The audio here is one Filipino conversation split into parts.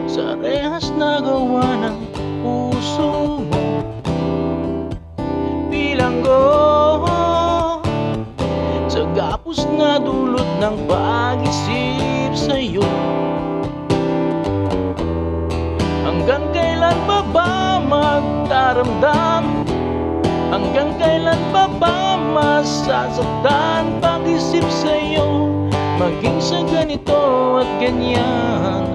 sa rehas na gawa ng puso mo. Bilanggo sa gapos na dulot ng pag-isip sa'yo. Hanggang kailan pa ba magdaramdam? Hanggang kailan pa ba masasaktan pag-isip sa'yo? Maging sa ganito at ganyan.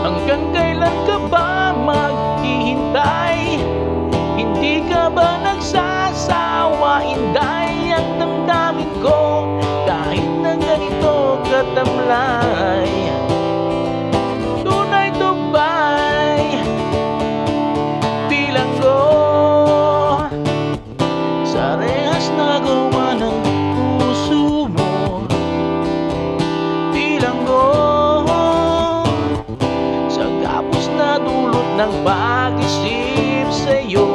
Hanggang kailan ka ba maghihintay? Hindi ka ba nagsasawa? Inday ang damdamin ko kahit na ganito katamlay. Tunay to ba'y bilanggo sa rehas na gawa ng puso mo? Bilanggo sa gapos na dulot ng pag-isip sa'yo.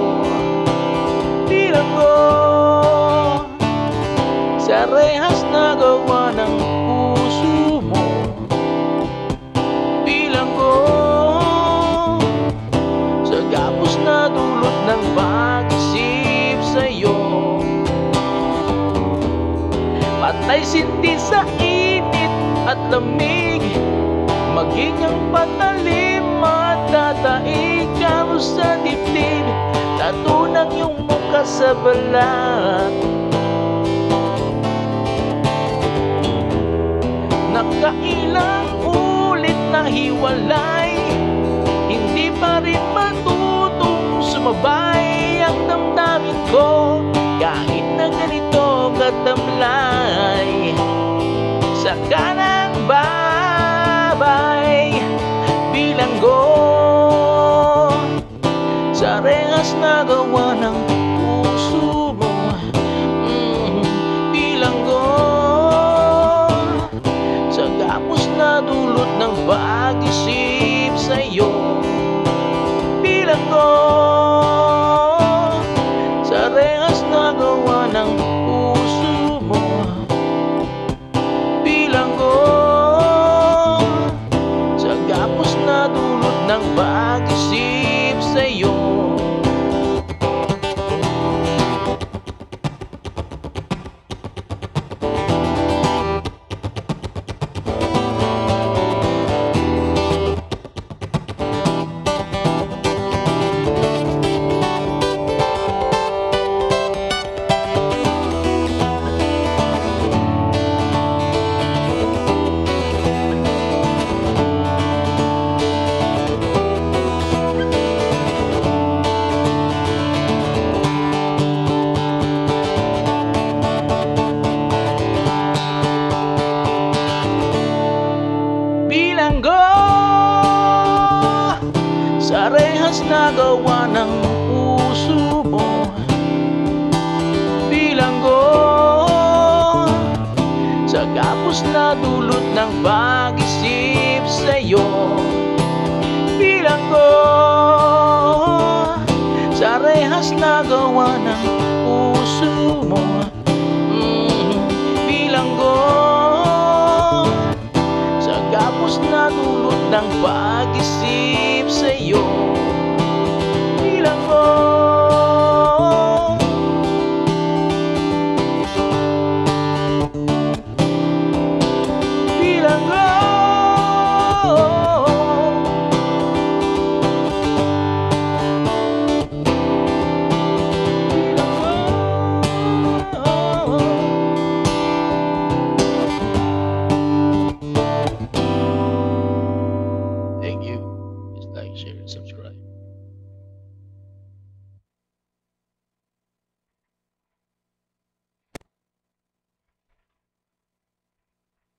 Bilanggo sa rehas na gawa ng puso mo. Bilanggo sa gapos na dulot ng pag-isip sa'yo. Patay sinti sa init at lamig, maging ang patalim at tataig kamo sa dibdib. Tatunang iyong mukha sa balat. Nakailang ulit na hiwalay, hindi pa rin matutong sumabay ang damdamin ko kahit na ganito katamlay. Sa kanang babay, bilanggo sa rehas na gawa ng puso mo. Bilanggo sa gapos na dulot ng pag-isip sa'yo. Bilanggo sa rehas na gawa ng puso mo. Bilanggo sa gapos na dulot ng pag-isip sa'yo. Bilanggo sa rehas na gawa ng puso mo. Bilanggo sa gapos na dulot ng pag-isip sa'yo. Bilanggo sa rehas na gawa ng puso mo. Bilanggo sa gapos na dulot ng pag-isip